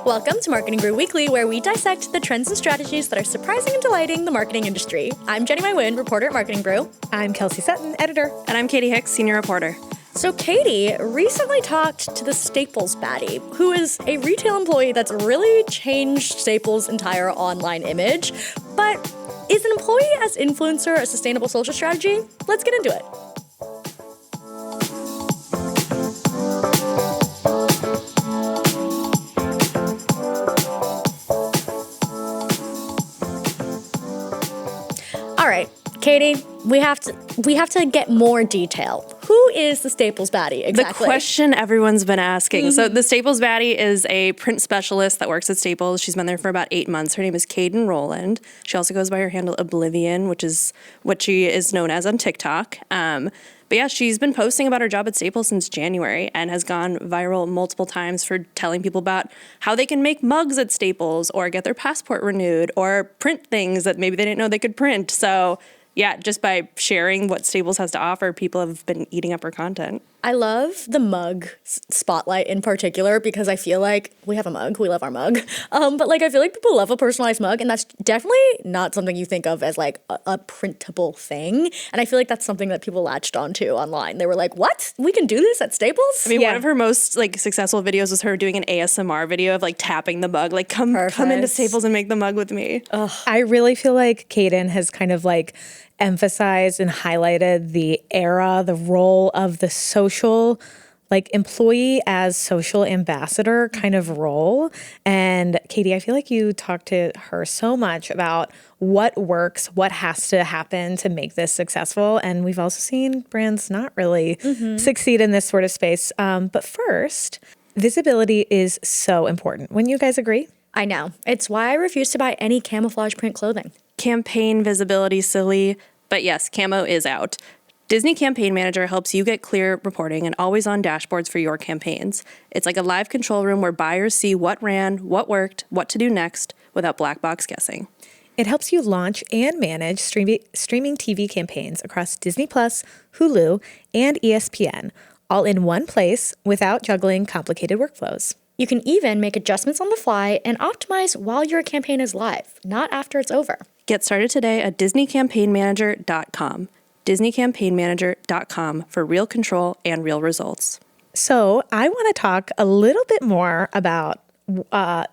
Welcome to Marketing Brew Weekly, where we dissect the trends and strategies that are surprising and delighting the marketing industry. I'm Jenny Wynn, reporter at Marketing Brew. I'm Kelsey Sutton, editor. And I'm Katie Hicks, senior reporter. So Katie recently talked to the Staples Baddie, who is a retail employee that's really changed Staples' entire online image. But is an employee as influencer a sustainable social strategy? Let's get into it. All right, Katie, we have to get more detail. Who is the Staples Baddie exactly? The question everyone's been asking. So the Staples Baddie is a print specialist that works at Staples. She's been there for about 8 months. Her name is Caden Rowland. She also goes by her handle Oblivion, which is what she is known as on TikTok. But yeah, she's been posting about her job at Staples since January and has gone viral multiple times for telling people about how they can make mugs at Staples or get their passport renewed or print things that maybe they didn't know they could print. So yeah, just by sharing what Staples has to offer, people have been eating up her content. I love the mug spotlight in particular because I feel like we have a mug. We love our mug. But like I feel like people love a personalized mug, and that's definitely not something you think of as like a printable thing. And I feel like that's something that people latched onto online. They were like, "What? We can do this at Staples?" I mean, one of her most like successful videos was her doing an ASMR video of like tapping the mug, like come into Staples and make the mug with me. Ugh. I really feel like Caden has kind of like emphasized and highlighted the era, the role of the social, like employee as social ambassador kind of role. And Katie, I feel like you talked to her so much about what works, what has to happen to make this successful. And we've also seen brands not really succeed in this sort of space. But first, visibility is so important. Wouldn't you guys agree? I know. It's why I refuse to buy any camouflage print clothing. Campaign visibility, silly. But yes, camo is out. Disney Campaign Manager helps you get clear reporting and always on dashboards for your campaigns. It's like a live control room where buyers see what ran, what worked, what to do next without black box guessing. It helps you launch and manage streaming TV campaigns across Disney+, Hulu, and ESPN, all in one place without juggling complicated workflows. You can even make adjustments on the fly and optimize while your campaign is live, not after it's over. Get started today at DisneyCampaignManager.com. DisneyCampaignManager.com for real control and real results. So I want to talk a little bit more about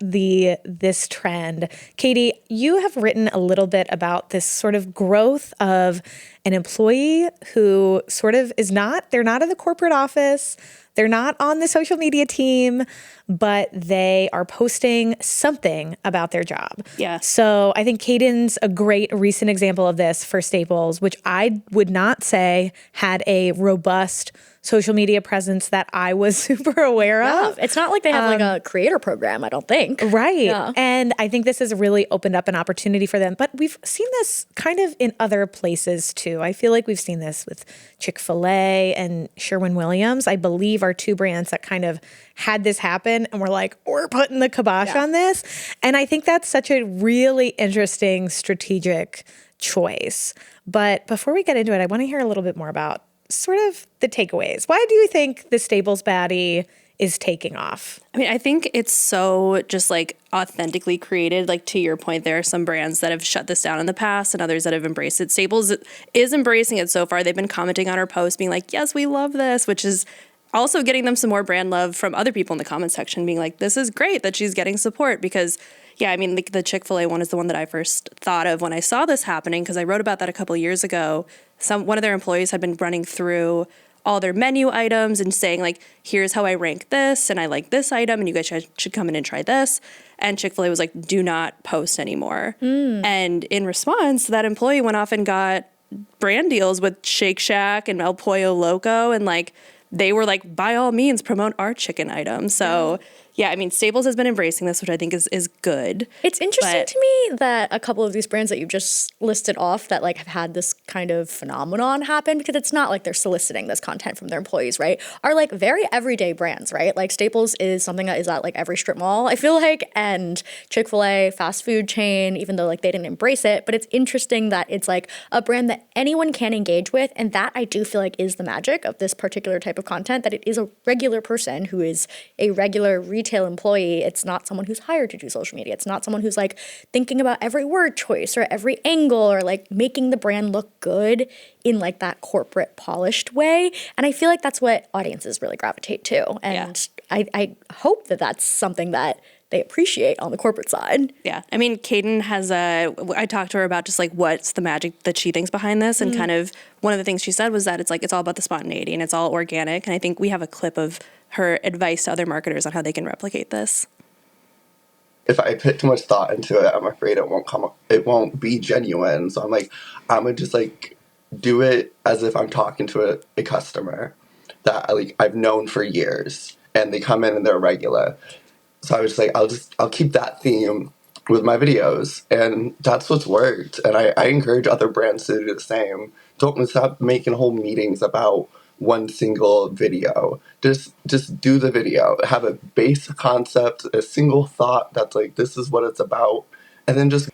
this trend. Katie, you have written a little bit about this sort of growth of an employee who sort of they're not in the corporate office, they're not on the social media team, but they are posting something about their job. Yeah. So I think Caden's a great recent example of this for Staples, which I would not say had a robust social media presence that I was super aware of. It's not like they have like a creator program, I don't think. Right. Yeah. And I think this has really opened up an opportunity for them. But we've seen this kind of in other places too. I feel like we've seen this with Chick-fil-A and Sherwin-Williams, I believe, are two brands that kind of had this happen and we're like, we're putting the kibosh on this. And I think that's such a really interesting strategic choice. But before we get into it, I want to hear a little bit more about sort of the takeaways. Why do you think the Staples Baddie is taking off? I mean, I think it's so just like authentically created. Like to your point, there are some brands that have shut this down in the past and others that have embraced it. Staples is embracing it so far. They've been commenting on our posts being like, yes, we love this, which is also getting them some more brand love from other people in the comment section being like, this is great that she's getting support because yeah, I mean, like the Chick-fil-A one is the one that I first thought of when I saw this happening because I wrote about that a couple of years ago. One of their employees had been running through all their menu items and saying like, here's how I rank this and I like this item and you guys should come in and try this. And Chick-fil-A was like, do not post anymore. And in response, that employee went off and got brand deals with Shake Shack and El Pollo Loco and like they were like, by all means, promote our chicken items. So yeah, I mean, Staples has been embracing this, which I think is good. It's interesting to me that a couple of these brands that you've just listed off that like have had this kind of phenomenon happen, because it's not like they're soliciting this content from their employees, right? Are like very everyday brands, right? Like Staples is something that is at like every strip mall, I feel like, and Chick-fil-A, fast food chain, even though like they didn't embrace it, but it's interesting that it's like a brand that anyone can engage with, and that I do feel like is the magic of this particular type of content, that it is a regular person who is a regular retail employee. It's not someone who's hired to do social media. It's not someone who's like thinking about every word choice or every angle or like making the brand look good in like that corporate polished way. And I feel like that's what audiences really gravitate to. And I hope that that's something that they appreciate on the corporate side. Yeah. I mean, Kaden I talked to her about just like what's the magic that she thinks behind this. And kind of one of the things she said was that it's like, it's all about the spontaneity and it's all organic. And I think we have a clip of her advice to other marketers on how they can replicate this. If I put too much thought into it, I'm afraid it won't be genuine. So I'm like, I'm gonna just like do it as if I'm talking to a customer that I've known for years and they come in and they're regular. So I was like, I'll keep that theme with my videos, and that's what's worked. And I encourage other brands to do the same. Don't stop making whole meetings about one single video. Just do the video. Have a base concept, a single thought that's like, this is what it's about, and then just.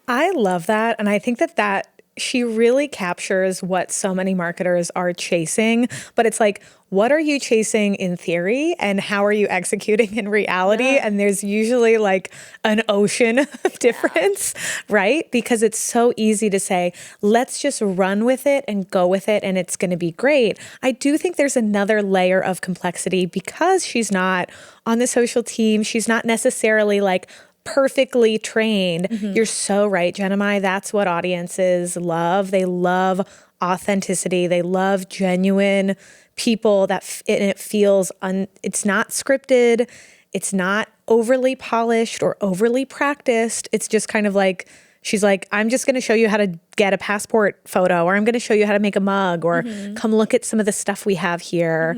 I love that. And I think that she really captures what so many marketers are chasing. But it's like, what are you chasing in theory and how are you executing in reality? And there's usually like an ocean of difference, right? Because it's so easy to say, let's just run with it and go with it and it's going to be great. I do think there's another layer of complexity because she's not on the social team. She's not necessarily like perfectly trained. You're so right, Jenna. That's what audiences love. They love authenticity. They love genuine people it feels it's not scripted. It's not overly polished or overly practiced. It's just kind of like, she's like, I'm just going to show you how to get a passport photo, or I'm going to show you how to make a mug, or come look at some of the stuff we have here.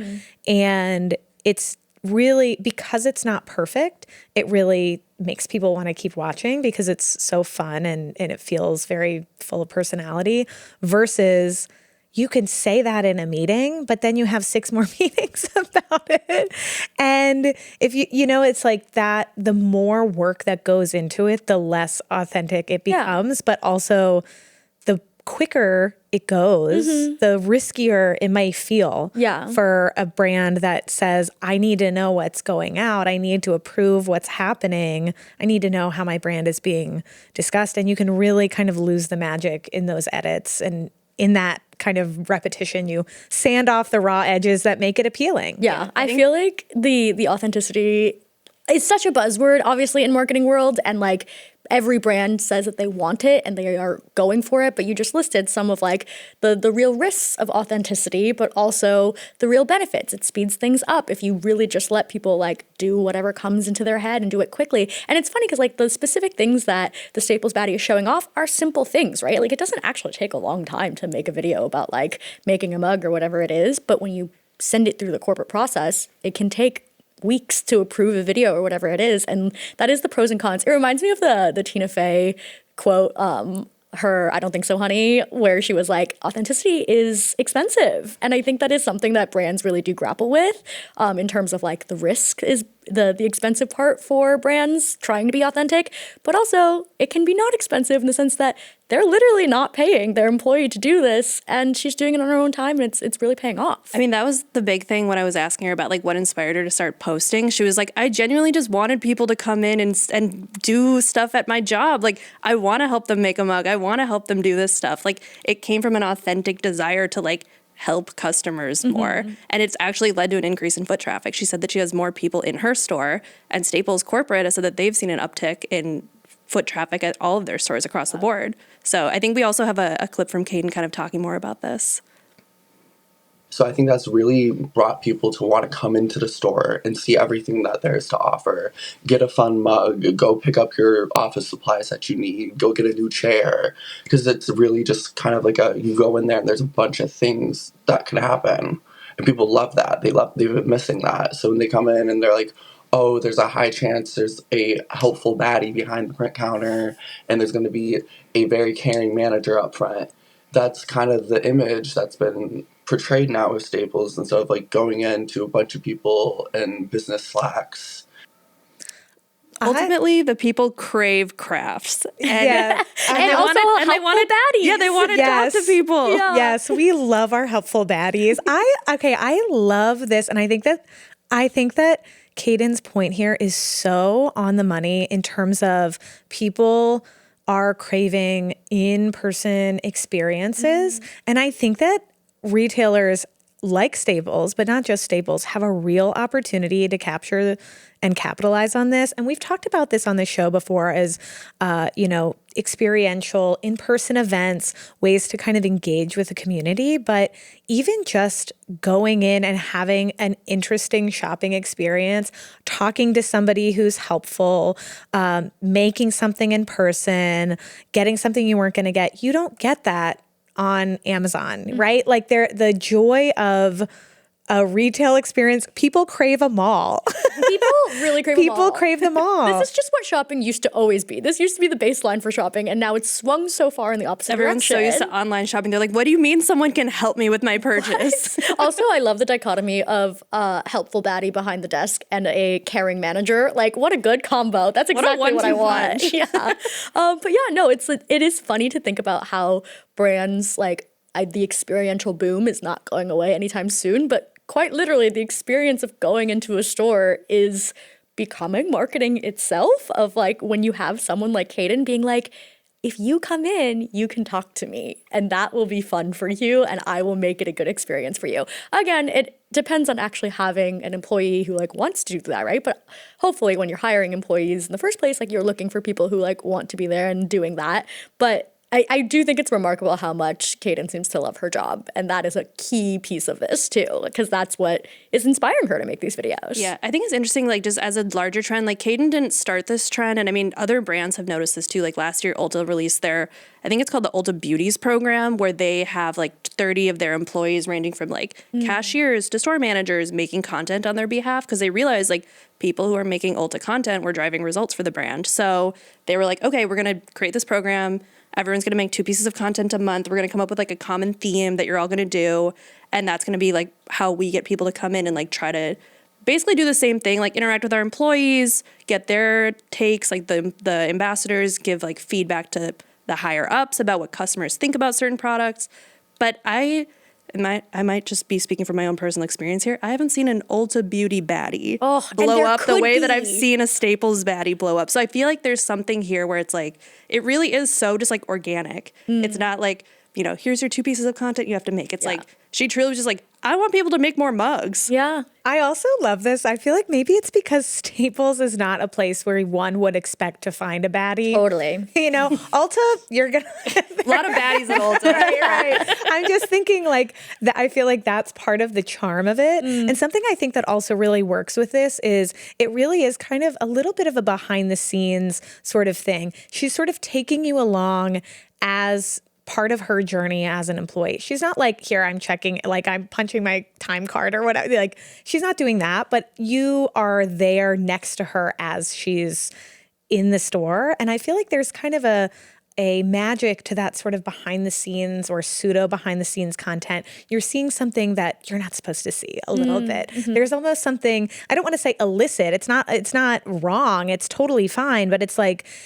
And it's really, because it's not perfect, it really makes people want to keep watching because it's so fun and it feels very full of personality, versus you can say that in a meeting, but then you have 6 more meetings about it. And if it's like that, the more work that goes into it, the less authentic it becomes, but also the quicker it goes, the riskier it might feel for a brand that says, I need to know what's going out. I need to approve what's happening. I need to know how my brand is being discussed. And you can really kind of lose the magic in those edits. And in that kind of repetition, you sand off the raw edges that make it appealing. Yeah, I feel like the authenticity is such a buzzword, obviously, in marketing world, and like every brand says that they want it and they are going for it, but you just listed some of like the real risks of authenticity, but also the real benefits. It speeds things up if you really just let people like do whatever comes into their head and do it quickly. And it's funny because like the specific things that the Staples Baddie is showing off are simple things, right? Like it doesn't actually take a long time to make a video about like making a mug or whatever it is, but when you send it through the corporate process, it can take weeks to approve a video or whatever it is. And that is the pros and cons. It reminds me of the Tina Fey quote, her I don't think so, honey, where she was like, authenticity is expensive. And I think that is something that brands really do grapple with in terms of like the risk is the expensive part for brands trying to be authentic, but also it can be not expensive in the sense that they're literally not paying their employee to do this, and she's doing it on her own time, and it's really paying off. I mean, that was the big thing when I was asking her about like what inspired her to start posting. She was like, I genuinely just wanted people to come in and do stuff at my job. Like, I want to help them make a mug. I want to help them do this stuff. Like, it came from an authentic desire to like help customers more. And it's actually led to an increase in foot traffic. She said that she has more people in her store, and Staples Corporate has said that they've seen an uptick in foot traffic at all of their stores across the board. So I think we also have a clip from Kaden kind of talking more about this. So I think that's really brought people to want to come into the store and see everything that there is to offer. Get a fun mug, go pick up your office supplies that you need, go get a new chair. Because it's really just kind of like you go in there and there's a bunch of things that can happen. And people love that. They've been missing that. So when they come in and they're like, oh, there's a high chance there's a helpful baddie behind the print counter, and there's going to be a very caring manager up front. That's kind of the image that's been portrayed now with Staples, instead of like going into a bunch of people in business slacks. Ultimately, the people crave crafts. And, and also they wanted baddies. Yeah, they want to talk to people. Yeah. Yes, we love our helpful baddies. I love this, and I think that Caden's point here is so on the money in terms of people are craving in-person experiences. And I think that retailers like Staples, but not just Staples, have a real opportunity to capture and capitalize on this. And we've talked about this on the show before as, experiential in-person events, ways to kind of engage with the community. But even just going in and having an interesting shopping experience, talking to somebody who's helpful, making something in person, getting something you weren't going to get, you don't get that on Amazon, right? Like the joy of a retail experience, people crave a mall. People really crave People them all. crave them all. This is just what shopping used to always be. This used to be the baseline for shopping, and now it's swung so far in the opposite Everyone's direction. so used to online shopping. They're like, what do you mean someone can help me with my purchase? Also, I love the dichotomy of a helpful baddie behind the desk and a caring manager. Like, what a good combo. That's exactly what I want. punch. Yeah. But yeah, no, it is funny to think about how brands the experiential boom is not going away anytime soon, but quite literally the experience of going into a store is becoming marketing itself, of like when you have someone like Caden being like, if you come in, you can talk to me and that will be fun for you and I will make it a good experience for you. Again, it depends on actually having an employee who wants to do that, right? But hopefully when you're hiring employees in the first place, you're looking for people who want to be there and doing that. But I do think it's remarkable how much Caden seems to love her job. And that is a key piece of this too, because that's what is inspiring her to make these videos. Yeah, I think it's interesting, just as a larger trend, Caden didn't start this trend. And I mean, other brands have noticed this too. Last year, Ulta released their, I think it's called the Ulta Beauties program, where they have 30 of their employees ranging from cashiers to store managers making content on their behalf, because they realized people who are making Ulta content were driving results for the brand. So they were like, okay, we're going to create this program. Everyone's going to make 2 pieces of content a month. We're going to come up with a common theme that you're all going to do. And that's going to be how we get people to come in and try to basically do the same thing, interact with our employees, get their takes, the ambassadors give feedback to the higher ups about what customers think about certain products. But I might just be speaking from my own personal experience here. I haven't seen an Ulta Beauty baddie blow up the way that I've seen a Staples baddie blow up. So I feel there's something here where it's it really is so just organic. It's not here's your 2 pieces of content you have to make. It's she truly was just I want people to make more mugs. Yeah. I also love this. I feel like maybe it's because Staples is not a place where one would expect to find a baddie. Totally. Ulta, you're going to... A lot of baddies at Ulta. Right. I'm just thinking that. I feel that's part of the charm of it. And something I think that also really works with this is it really is kind of a little bit of a behind the scenes sort of thing. She's sort of taking you along as part of her journey as an employee. She's not here, I'm checking, I'm punching my time card or whatever. She's not doing that, but you are there next to her as she's in the store. And I feel there's kind of a magic to that sort of behind the scenes or pseudo behind the scenes content. You're seeing something that you're not supposed to see a little bit. Mm-hmm. There's almost something, I don't want to say illicit. It's not wrong. It's totally fine, but it's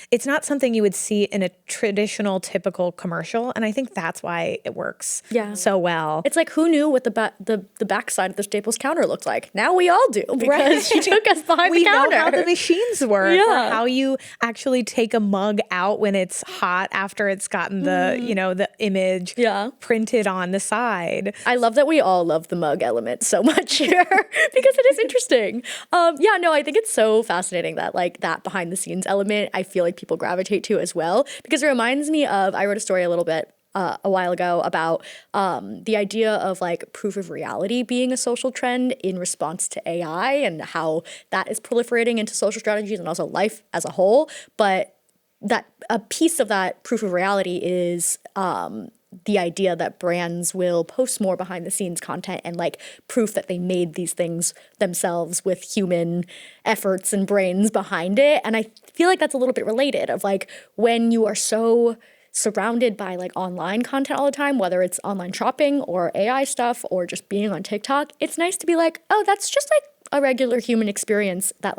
it's not something you would see in a traditional typical commercial. And I think that's why it works so well. It's who knew what the backside of the Staples counter looked like? Now we all do, because she took us behind the counter. We know how the machines work, or how you actually take a mug out when it's hot after it's gotten the image printed on the side. I love that we all love the mug element so much here because it is interesting. I think it's so fascinating that that behind the scenes element, I feel people gravitate to as well, because it reminds me of, I wrote a story a little bit a while ago about the idea of proof of reality being a social trend in response to AI and how that is proliferating into social strategies and also life as a whole. But that a piece of that proof of reality is the idea that brands will post more behind the scenes content and proof that they made these things themselves with human efforts and brains behind it. And I feel that's a little bit related of when you are so surrounded by online content all the time, whether it's online shopping or AI stuff or just being on TikTok, it's nice to be oh, that's just a regular human experience that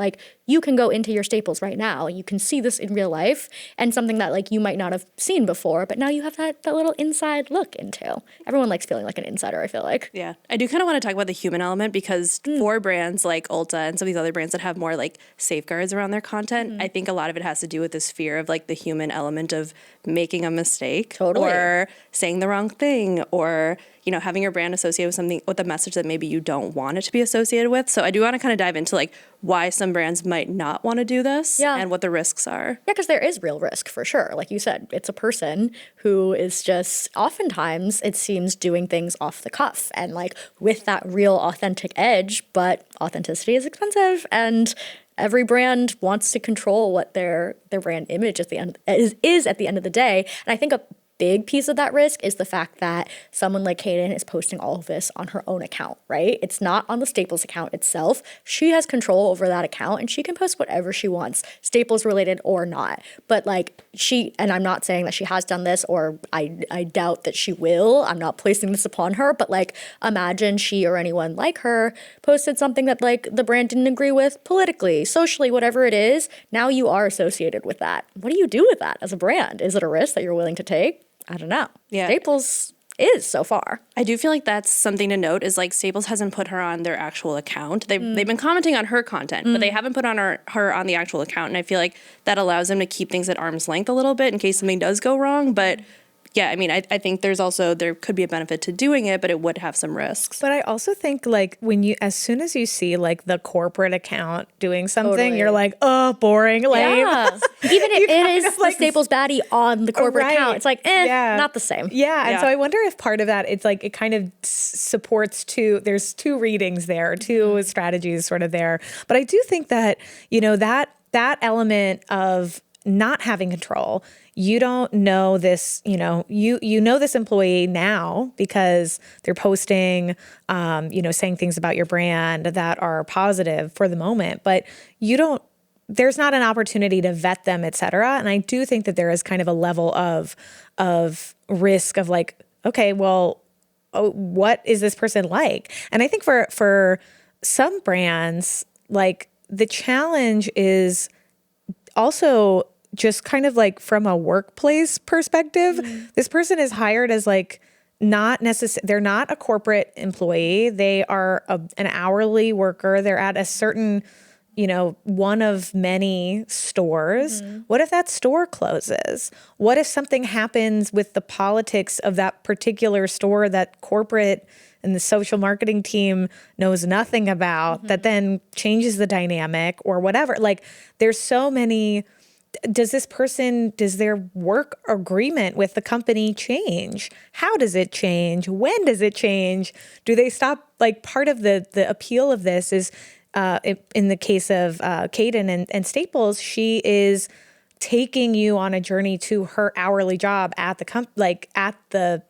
you can go into your Staples right now and you can see this in real life and something that like you might not have seen before, but now you have that little inside look into. Everyone likes feeling like an insider, I feel like. Yeah. I do kind of want to talk about the human element because for brands like Ulta and some of these other brands that have more like safeguards around their content, I think a lot of it has to do with this fear of like the human element of making a mistake or saying the wrong thing or, you know, having your brand associated with something with a message that maybe you don't want it to be associated with. So I do want to kind of dive into like why some brands might not want to do this and what the risks are. Yeah, because there is real risk for sure. Like you said, it's a person who is just oftentimes, it seems, doing things off the cuff and like with that real authentic edge, but authenticity is expensive and every brand wants to control what their brand image at the end is at the end of the day. And I think a big piece of that risk is the fact that someone like Kaden is posting all of this on her own account, right? It's not on the Staples account itself. She has control over that account and she can post whatever she wants, Staples related or not. But like and I'm not saying that she has done this or I doubt that she will. I'm not placing this upon her, but like imagine she or anyone like her posted something that like the brand didn't agree with politically, socially, whatever it is. Now you are associated with that. What do you do with that as a brand? Is it a risk that you're willing to take? I don't know. Yeah. Staples is so far. I do feel like that's something to note is like Staples hasn't put her on their actual account. They've been commenting on her content, but they haven't put on her on the actual account. And I feel like that allows them to keep things at arm's length a little bit in case something does go wrong. But yeah, I mean, I think there could be a benefit to doing it, but it would have some risks. But I also think like as soon as you see like the corporate account doing something, you're like, oh, boring. Like, yeah. Even if it is the like, Staples Baddie on the corporate account, it's like, not the same. Yeah. And so I wonder if part of that, it's like, it kind of supports there's two readings there, two strategies sort of there. But I do think that, you know, that element of not having control, you don't know this, you know this employee now because they're posting, saying things about your brand that are positive for the moment, but there's not an opportunity to vet them, et cetera. And I do think that there is kind of a level of risk of like, okay, well, what is this person like? And I think for some brands, like the challenge is also just kind of like from a workplace perspective, this person is hired as like they're not a corporate employee. They are an hourly worker. They're at a certain, one of many stores. What if that store closes? What if something happens with the politics of that particular store that corporate and the social marketing team knows nothing about that then changes the dynamic or whatever? Like there's so many. Does their work agreement with the company change? How does it change? When does it change? Do they stop? Like part of the appeal of this is in the case of Kaden and Staples, she is taking you on a journey to her hourly job at the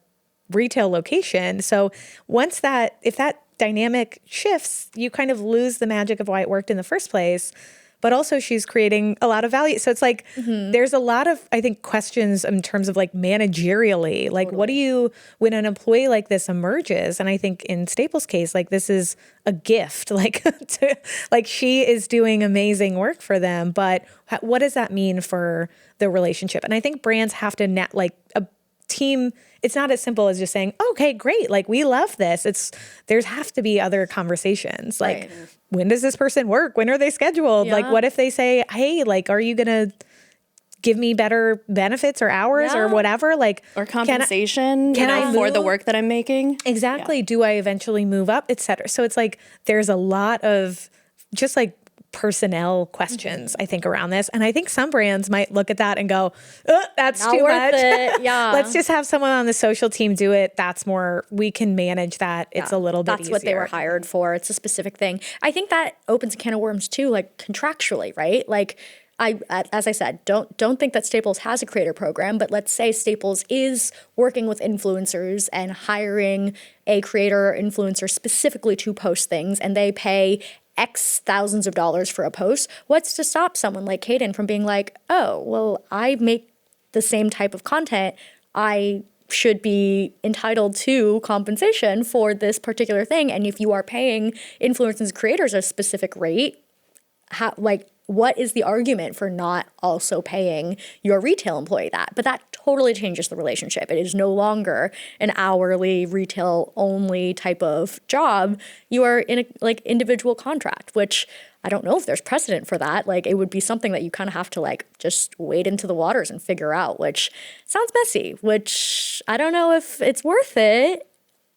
retail location. So if that dynamic shifts, you kind of lose the magic of why it worked in the first place. But also she's creating a lot of value. So it's like, there's a lot of, I think, questions in terms of like managerially, like what do you, when an employee like this emerges, and I think in Staples' case, like this is a gift, like, like she is doing amazing work for them, but what does that mean for the relationship? And I think brands have to like a team, it's not as simple as just saying, okay, great. Like we love this. There's have to be other conversations. Like when does this person work? When are they scheduled? Yeah. Like what if they say, hey, like, are you going to give me better benefits or hours or whatever? Like, or compensation can I for the work that I'm making? Exactly. Yeah. Do I eventually move up, et cetera? So it's like, there's a lot of just like personnel questions, I think, around this. And I think some brands might look at that and go, that's not too much. Yeah. Let's just have someone on the social team do it. That's more, we can manage that. It's a little bit easier. That's what they were hired for. It's a specific thing. I think that opens a can of worms too, like contractually, right? Like as I said, don't think that Staples has a creator program, but let's say Staples is working with influencers and hiring a creator or influencer specifically to post things, and they pay X thousands of dollars for a post. What's to stop someone like Kaden from being like, oh, well, I make the same type of content. I should be entitled to compensation for this particular thing. And if you are paying influencers and creators a specific rate, what is the argument for not also paying your retail employee that? But that totally changes the relationship. It is no longer an hourly retail only type of job. You are in a like individual contract, which I don't know if there's precedent for that. Like it would be something that you kind of have to like just wade into the waters and figure out, which sounds messy, which I don't know if it's worth it.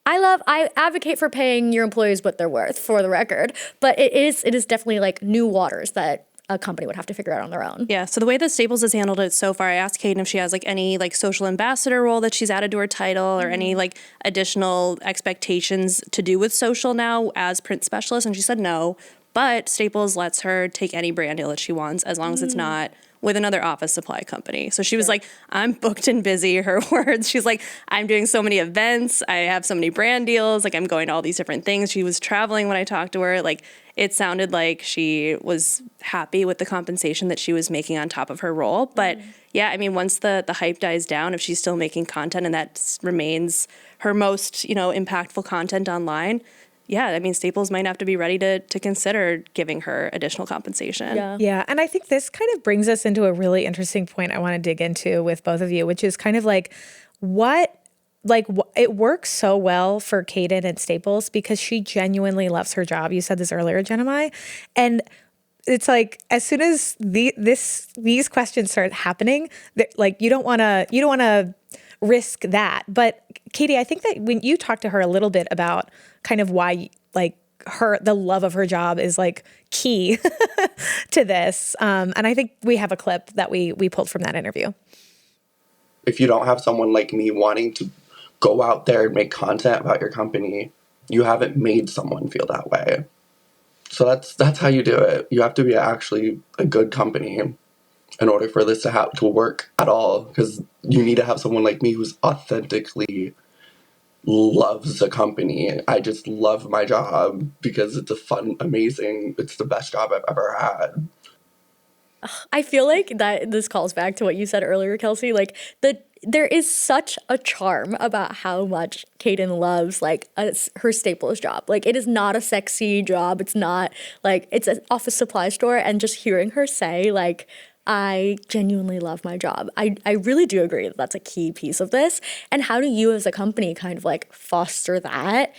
I advocate for paying your employees what they're worth, for the record, but it is definitely like new waters that a company would have to figure out on their own. Yeah. So the way that Staples has handled it so far, I asked Kaden if she has like any like social ambassador role that she's added to her title or any like additional expectations to do with social now as print specialist. And she said no, but Staples lets her take any brand deal that she wants as long as it's not with another office supply company. So she was like, I'm booked and busy, her words. She's like, I'm doing so many events. I have so many brand deals. Like I'm going to all these different things. She was traveling when I talked to her. Like it sounded like she was happy with the compensation that she was making on top of her role. But yeah, I mean, once the hype dies down, if she's still making content and that remains her most, impactful content online, yeah, I mean, Staples might have to be ready to consider giving her additional compensation. Yeah. And I think this kind of brings us into a really interesting point I want to dig into with both of you, which is kind of like it works so well for Kaden at Staples because she genuinely loves her job. You said this earlier, Jenna. And it's like as soon as these questions start happening, like you don't want to risk that. But Katie, I think that when you talked to her a little bit about kind of why like the love of her job is like key to this. And I think we have a clip that we pulled from that interview. If you don't have someone like me wanting to go out there and make content about your company, you haven't made someone feel that way. So that's how you do it. You have to be actually a good company in order for this to work at all, because you need to have someone like me who's authentically loves the company. I just love my job because it's a fun, amazing, it's the best job I've ever had. I feel like that this calls back to what you said earlier, Kelsey. Like there is such a charm about how much Kaden loves like her Staples job. Like it is not a sexy job. It's not like it's an office supply store. And just hearing her say like, I genuinely love my job. I really do agree that that's a key piece of this. And how do you as a company kind of like foster that?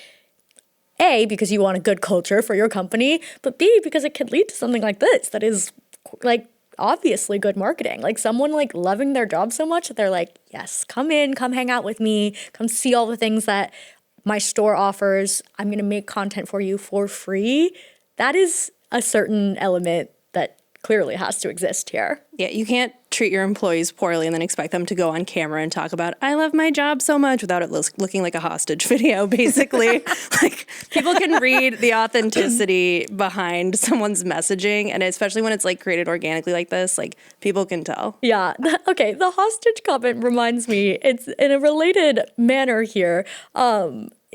A, because you want a good culture for your company, but B, because it could lead to something like this that is like obviously good marketing. Like someone like loving their job so much that they're like, yes, come hang out with me, come see all the things that my store offers. I'm going to make content for you for free. That is a certain element that clearly has to exist here. Yeah, you can't treat your employees poorly and then expect them to go on camera and talk about, I love my job so much without it looking like a hostage video, basically. Like people can read the authenticity behind someone's messaging, and especially when it's like created organically like this, like people can tell. Yeah. Okay. The hostage comment reminds me, it's in a related manner here.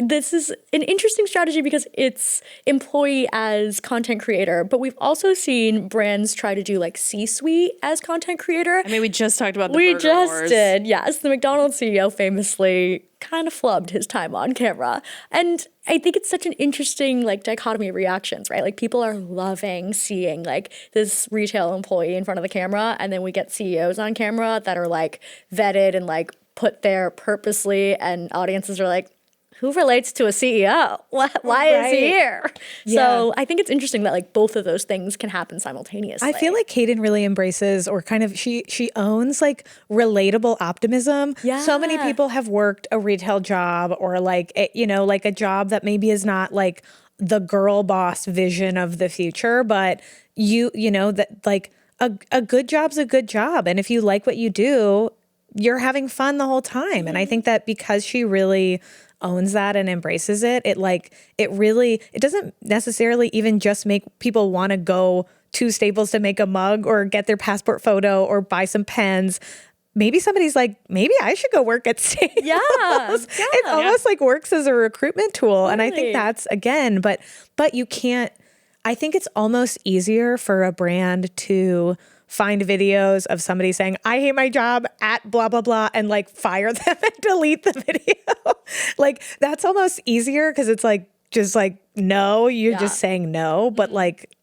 This is an interesting strategy because it's employee as content creator, but we've also seen brands try to do like C-suite as content creator. I mean, we just talked about the We burger just wars. did. Yes. The McDonald's CEO famously kind of flubbed his time on camera. And I think it's such an interesting like dichotomy of reactions, right? Like people are loving seeing like this retail employee in front of the camera, and then we get CEOs on camera that are like vetted and like put there purposely, and audiences are like, who relates to a CEO? Why is he here? Yeah. So I think it's interesting that like both of those things can happen simultaneously. I feel like Kaden really embraces, or kind of she owns like relatable optimism. Yeah. So many people have worked a retail job or like like a job that maybe is not like the girl boss vision of the future, but you know that like a good job's a good job, and if you like what you do, you're having fun the whole time. And I think that because she really owns that and embraces it, it doesn't necessarily even just make people want to go to Staples to make a mug or get their passport photo or buy some pens. Maybe somebody's like, maybe I should go work at Staples. Yeah. It almost like works as a recruitment tool. Totally. And I think that's, again, but you can't, I think it's almost easier for a brand to find videos of somebody saying, I hate my job at blah, blah, blah, and like fire them and delete the video. Like that's almost easier because it's like, just like, no, you're just saying no. But like,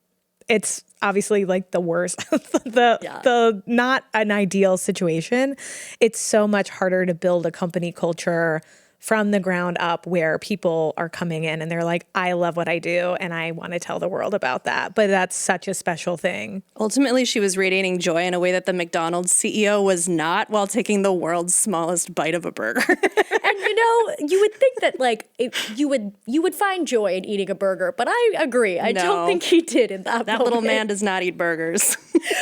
it's obviously like the worst, the not an ideal situation. It's so much harder to build a company culture from the ground up where people are coming in and they're like, I love what I do and I want to tell the world about that. But that's such a special thing. Ultimately, she was radiating joy in a way that the McDonald's CEO was not, while taking the world's smallest bite of a burger. And you would think that like you would find joy in eating a burger, but I agree. I don't think he did in that That moment. little man does not eat burgers.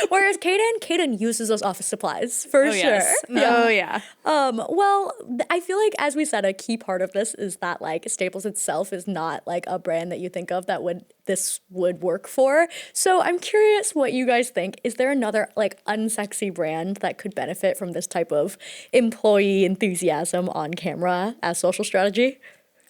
Whereas Kaden uses those office supplies for sure. Yes. Oh, yeah. Well, I feel like, as we said, a key part of this is that like Staples itself is not like a brand that you think of that this would work for. So I'm curious what you guys think. Is there another like unsexy brand that could benefit from this type of employee enthusiasm on camera as social strategy?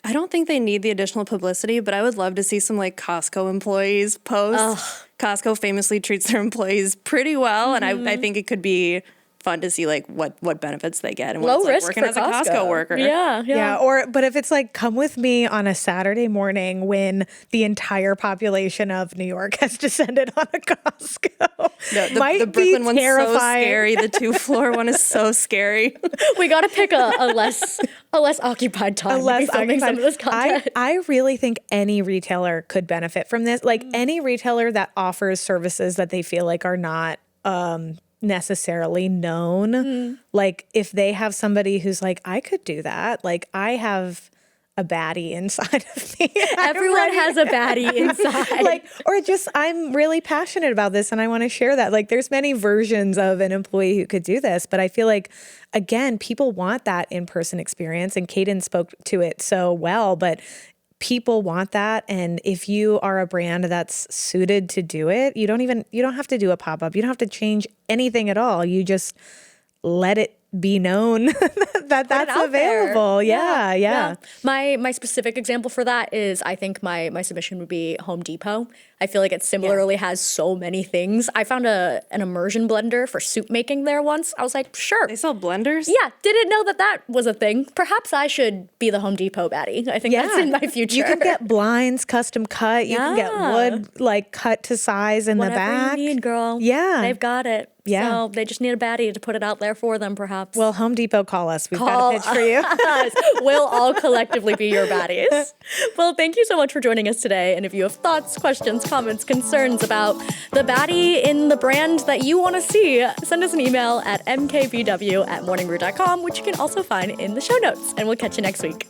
I don't think they need the additional publicity, but I would love to see some like Costco employees post. Costco famously treats their employees pretty well, and I think it could be fun to see like what benefits they get and what Low it's like risk working for as a Costco worker. Yeah. But if it's like, come with me on a Saturday morning when the entire population of New York has descended on a Costco. No, Might the Brooklyn be one's so terrifying. scary. The 2-floor one is so scary. We got to pick a less occupied time to be filming some of this content. I really think any retailer could benefit from this. Like any retailer that offers services that they feel like are not necessarily known. Like if they have somebody who's like, I could do that. Like I have a baddie inside of me. Everyone has a baddie inside. Like, or just, I'm really passionate about this and I want to share that. Like there's many versions of an employee who could do this, but I feel like, again, people want that in-person experience, and Kaden spoke to it so well, but people want that. And if you are a brand that's suited to do it, you don't have to do a pop-up. You don't have to change anything at all. You just let it be known that that's available. Yeah. My specific example for that is, I think my submission would be Home Depot. I feel like it similarly has so many things. I found an immersion blender for soup making there once. I was like, sure. They sell blenders? Yeah, didn't know that was a thing. Perhaps I should be the Home Depot baddie. I think that's in my future. You can get blinds custom cut. You can get wood like cut to size in the back. Whatever you need, girl. Yeah. They've got it. Yeah. So they just need a baddie to put it out there for them, perhaps. Well, Home Depot, call us. We've got a pitch for you. We'll all collectively be your baddies. Well, thank you so much for joining us today. And if you have thoughts, questions, comments, concerns about the baddie in the brand that you want to see, send us an email at mkbw@morningbrew.com, which you can also find in the show notes. And we'll catch you next week.